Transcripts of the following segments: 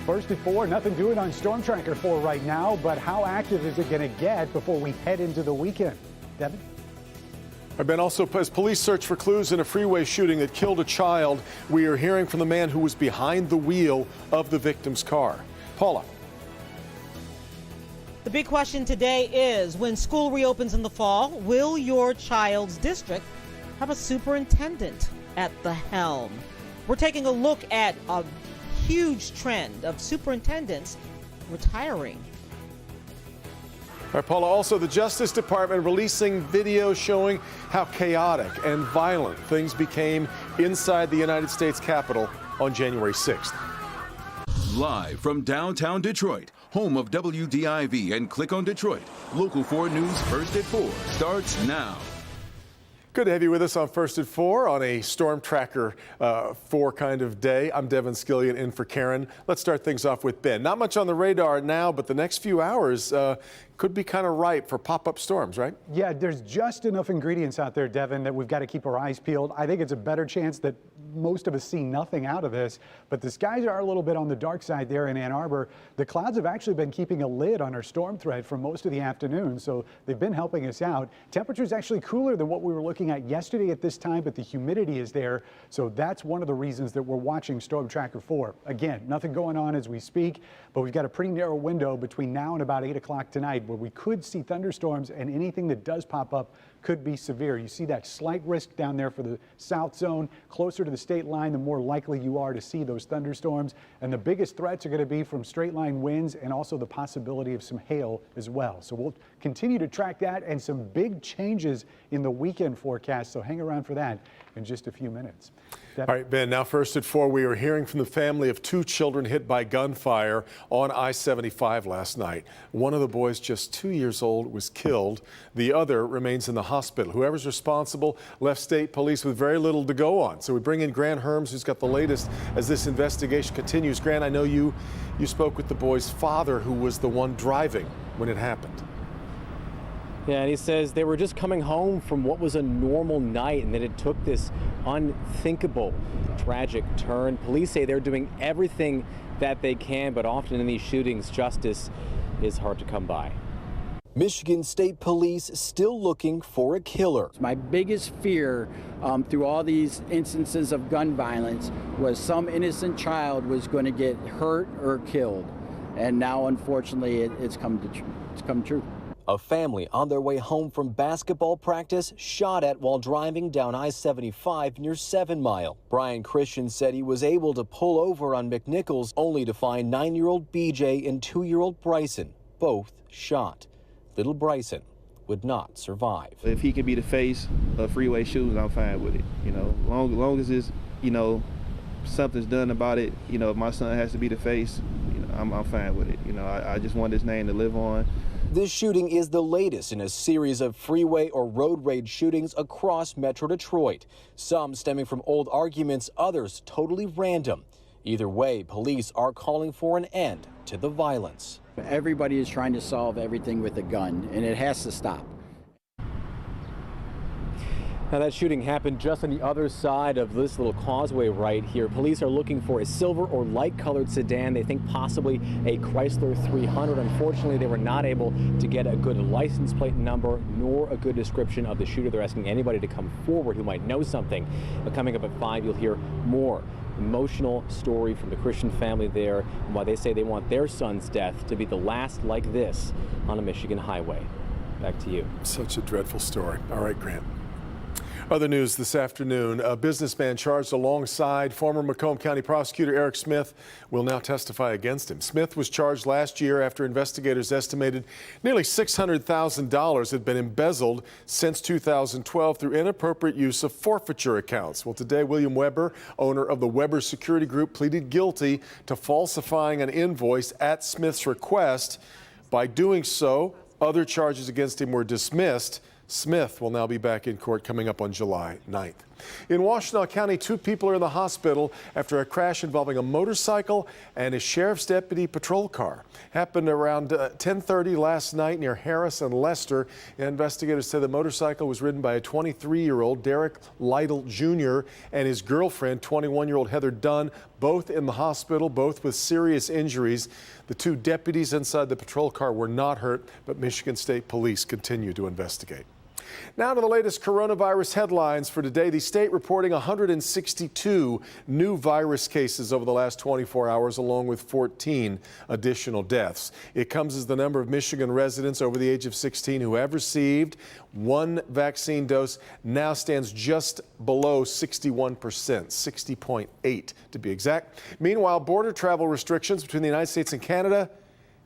First at 4, nothing doing on Storm Tracker 4 right now, but how active is it going to get before we head into the weekend? Devin? Ben, also as police search for clues in a freeway shooting that killed a child, we are hearing from the man who was behind the wheel of the victim's car. Paula. The big question today is, when school reopens in the fall, will your child's district have a superintendent at the helm? We're taking a look at a huge trend of superintendents retiring. All right, Paula, also the Justice Department releasing video showing how chaotic and violent things became inside the United States Capitol on January 6th. Live from downtown Detroit, home of WDIV and Click on Detroit, Local 4 News First at 4 starts now. Good to have you with us on First at 4 on a Storm Tracker 4 kind of day. I'm Devin Skillian in for Karen. Let's start things off with Ben. Not much on the radar now, but the next few hours could be kind of ripe for pop-up storms, right? Yeah, there's just enough ingredients out there, Devin, that we've got to keep our eyes peeled. I think it's a better chance that most of us see nothing out of this, but the skies are a little bit on the dark side there in Ann Arbor. The clouds have actually been keeping a lid on our storm threat for most of the afternoon, so they've been helping us out. Temperatures actually cooler than what we were looking at yesterday at this time, but the humidity is there, so that's one of the reasons that we're watching Storm Tracker 4. Again, nothing going on as we speak, but we've got a pretty narrow window between now and about 8 o'clock tonight where we could see thunderstorms, and anything that does pop up could be severe. You see that slight risk down there for the south zone. Closer to the state line, the more likely you are to see those thunderstorms. And the biggest threats are going to be from straight line winds and also the possibility of some hail as well. So we'll continue to track that and some big changes in the weekend forecast. So hang around for that in just a few minutes. All right, Ben, now first at 4, we are hearing from the family of 2 children hit by gunfire on I-75 last night. One of the boys, just 2 years old, was killed. The other remains in the hospital. Whoever's responsible left state police with very little to go on. So we bring in Grant Herms, who's got the latest as this investigation continues. Grant, I know you spoke with the boy's father, who was the one driving when it happened. Yeah, and he says they were just coming home from what was a normal night, and that it took this unthinkable, tragic turn. Police say they're doing everything that they can, but often in these shootings, justice is hard to come by. Michigan State Police still looking for a killer. My biggest fear through all these instances of gun violence was some innocent child was going to get hurt or killed. And now, unfortunately, it's come true. A family on their way home from basketball practice shot at while driving down I-75 near 7 Mile. Brian Christian said he was able to pull over on McNichols only to find 9-year-old BJ and 2-year-old Bryson, both shot. Little Bryson would not survive. If he can be the face of freeway shootings, I'm fine with it. You know, long as it's, something's done about it. If my son has to be the face, I'm fine with it. I just want his name to live on. This shooting is the latest in a series of freeway or road rage shootings across Metro Detroit. Some stemming from old arguments, others totally random. Either way, police are calling for an end to the violence. Everybody is trying to solve everything with a gun, and it has to stop. Now, that shooting happened just on the other side of this little causeway right here. Police are looking for a silver or light-colored sedan. They think possibly a Chrysler 300. Unfortunately, they were not able to get a good license plate number nor a good description of the shooter. They're asking anybody to come forward who might know something. But coming up at 5, you'll hear more emotional story from the Christian family there, and why they say they want their son's death to be the last like this on a Michigan highway. Back to you. Such a dreadful story. All right, Grant. Other news this afternoon, a businessman charged alongside former Macomb County prosecutor Eric Smith will now testify against him. Smith was charged last year after investigators estimated nearly $600,000 had been embezzled since 2012 through inappropriate use of forfeiture accounts. Well, today, William Weber, owner of the Weber Security Group, pleaded guilty to falsifying an invoice at Smith's request. By doing so, other charges against him were dismissed. Smith will now be back in court coming up on July 9th. In Washtenaw County, 2 people are in the hospital after a crash involving a motorcycle and a sheriff's deputy patrol car. Happened around 10:30 last night near Harris and Lester. Investigators say the motorcycle was ridden by a 23-year-old Derek Lytle Jr. and his girlfriend, 21-year-old Heather Dunn, both in the hospital, both with serious injuries. The 2 deputies inside the patrol car were not hurt, but Michigan State Police continue to investigate. Now to the latest coronavirus headlines for today. The state reporting 162 new virus cases over the last 24 hours, along with 14 additional deaths. It comes as the number of Michigan residents over the age of 16 who have received 1 vaccine dose now stands just below 61%, 60.8 to be exact. Meanwhile, border travel restrictions between the United States and Canada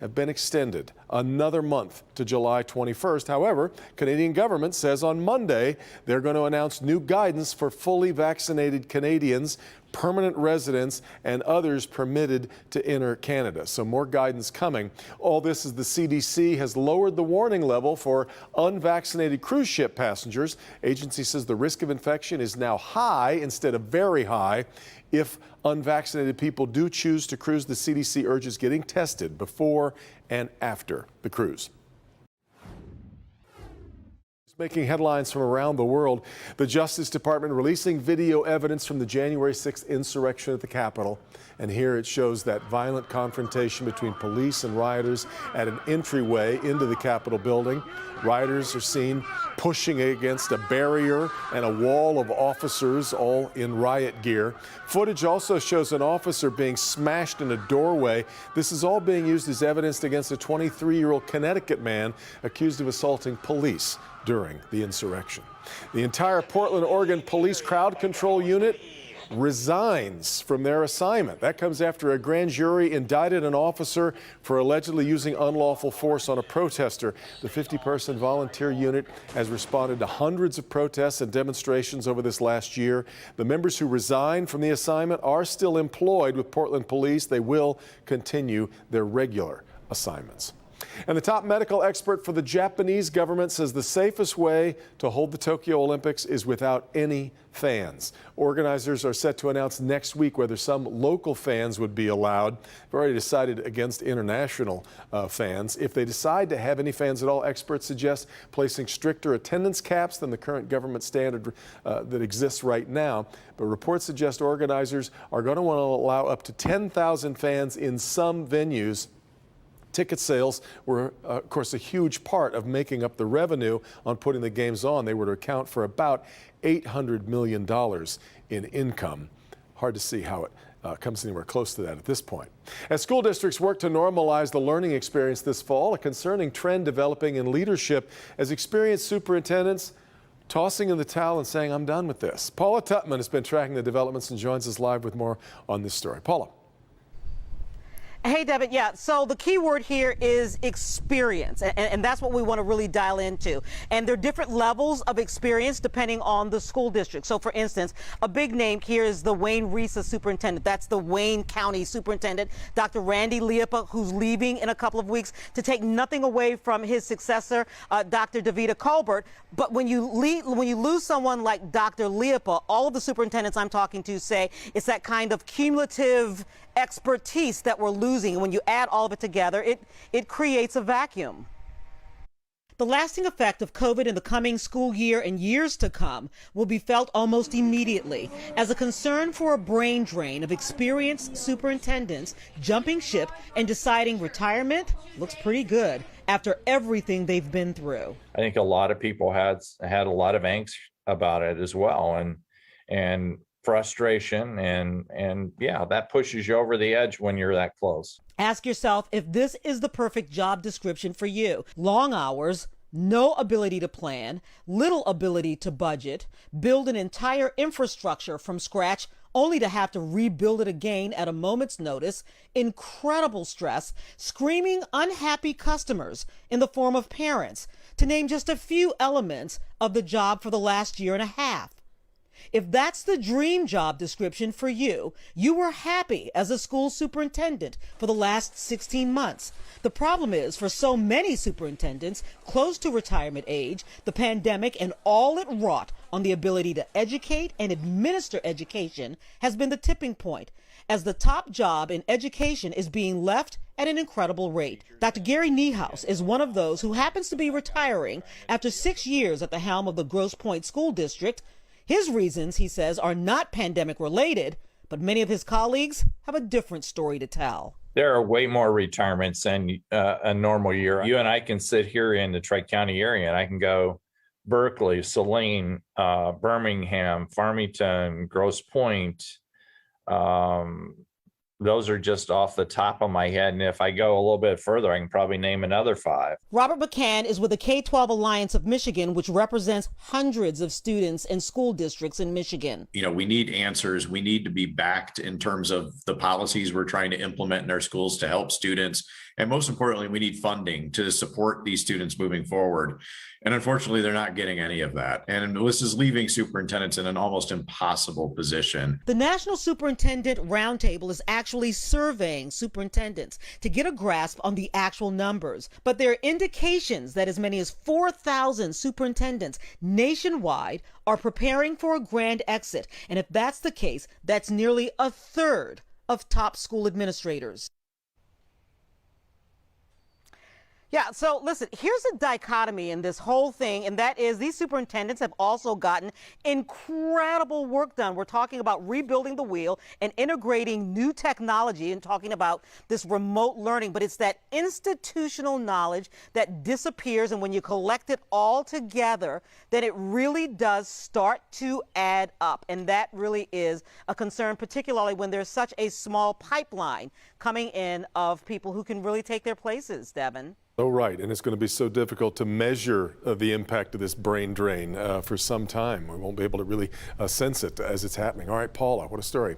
have been extended another month to July 21st. However, Canadian government says on Monday they're going to announce new guidance for fully vaccinated Canadians, permanent residents, and others permitted to enter Canada. So more guidance coming. All this as the CDC has lowered the warning level for unvaccinated cruise ship passengers. Agency says the risk of infection is now high instead of very high. If unvaccinated people do choose to cruise, the CDC urges getting tested before and after the cruise. Making headlines from around the world, the Justice Department releasing video evidence from the January 6th insurrection at the Capitol. And here it shows that violent confrontation between police and rioters at an entryway into the Capitol building. Rioters are seen pushing against a barrier and a wall of officers, all in riot gear. Footage also shows an officer being smashed in a doorway. This is all being used as evidence against a 23-year-old Connecticut man accused of assaulting police during the insurrection. The entire Portland, Oregon police crowd control unit resigns from their assignment. That comes after a grand jury indicted an officer for allegedly using unlawful force on a protester. The 50-person volunteer unit has responded to hundreds of protests and demonstrations over this last year. The members who resigned from the assignment are still employed with Portland Police. They will continue their regular assignments. And the top medical expert for the Japanese government says the safest way to hold the Tokyo Olympics is without any fans. Organizers are set to announce next week whether some local fans would be allowed. They've already decided against international fans. If they decide to have any fans at all, experts suggest placing stricter attendance caps than the current government standard that exists right now. But reports suggest organizers are going to want to allow up to 10,000 fans in some venues. Ticket sales were, of course, a huge part of making up the revenue on putting the games on. They were to account for about $800 million in income. Hard to see how it comes anywhere close to that at this point. As school districts work to normalize the learning experience this fall, a concerning trend developing in leadership as experienced superintendents tossing in the towel and saying, I'm done with this. Paula Tutman has been tracking the developments and joins us live with more on this story. Paula. Hey, Devin. Yeah, so the key word here is experience, and that's what we want to really dial into. And there are different levels of experience depending on the school district. So, for instance, a big name here is the Wayne Risa superintendent. That's the Wayne County superintendent, Dr. Randy Liepa, who's leaving in a couple of weeks to take nothing away from his successor, Dr. Davida Colbert. But when you lose someone like Dr. Liepa, all of the superintendents I'm talking to say it's that kind of cumulative expertise that we're losing. And when you add all of it together, it creates a vacuum. The lasting effect of COVID in the coming school year and years to come will be felt almost immediately as a concern for a brain drain of experienced superintendents jumping ship and deciding retirement looks pretty good after everything they've been through. I think a lot of people had a lot of angst about it as well, and frustration, and yeah, that pushes you over the edge when you're that close. Ask yourself if this is the perfect job description for you. Long hours, no ability to plan, little ability to budget, build an entire infrastructure from scratch only to have to rebuild it again at a moment's notice, incredible stress, screaming unhappy customers in the form of parents, to name just a few elements of the job for the last year and a half. If that's the dream job description for you, you were happy as a school superintendent for the last 16 months. The problem is, for so many superintendents close to retirement age, the pandemic and all it wrought on the ability to educate and administer education has been the tipping point, as the top job in education is being left at an incredible rate. Dr. Gary Niehaus is one of those who happens to be retiring after 6 years at the helm of the Grosse Pointe School District. His reasons, he says, are not pandemic related, but many of his colleagues have a different story to tell. There are way more retirements than a normal year. You and I can sit here in the Tri-County area and I can go Berkeley, Saline, Birmingham, Farmington, Grosse Pointe. Those are just off the top of my head. And if I go a little bit further, I can probably name another 5. Robert McCann is with the K-12 Alliance of Michigan, which represents hundreds of students and school districts in Michigan. You know, we need answers. We need to be backed in terms of the policies we're trying to implement in our schools to help students. And most importantly, we need funding to support these students moving forward. And unfortunately, they're not getting any of that. And this is leaving superintendents in an almost impossible position. The National Superintendent Roundtable is actually surveying superintendents to get a grasp on the actual numbers. But there are indications that as many as 4,000 superintendents nationwide are preparing for a grand exit. And if that's the case, that's nearly a third of top school administrators. Yeah, so listen, here's a dichotomy in this whole thing, and that is these superintendents have also gotten incredible work done. We're talking about rebuilding the wheel and integrating new technology and talking about this remote learning, but it's that institutional knowledge that disappears, and when you collect it all together, then it really does start to add up, and that really is a concern, particularly when there's such a small pipeline coming in of people who can really take their places, Devin. Oh, right. And it's going to be so difficult to measure the impact of this brain drain for some time. We won't be able to really sense it as it's happening. All right, Paula, what a story.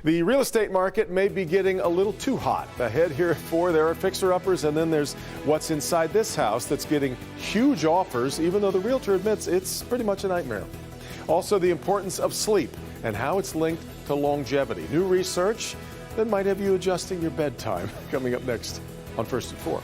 The real estate market may be getting a little too hot. Ahead here at 4, there are fixer-uppers, and then there's what's inside this house that's getting huge offers, even though the realtor admits it's pretty much a nightmare. Also, the importance of sleep and how it's linked to longevity. New research that might have you adjusting your bedtime. Coming up next on First at 4.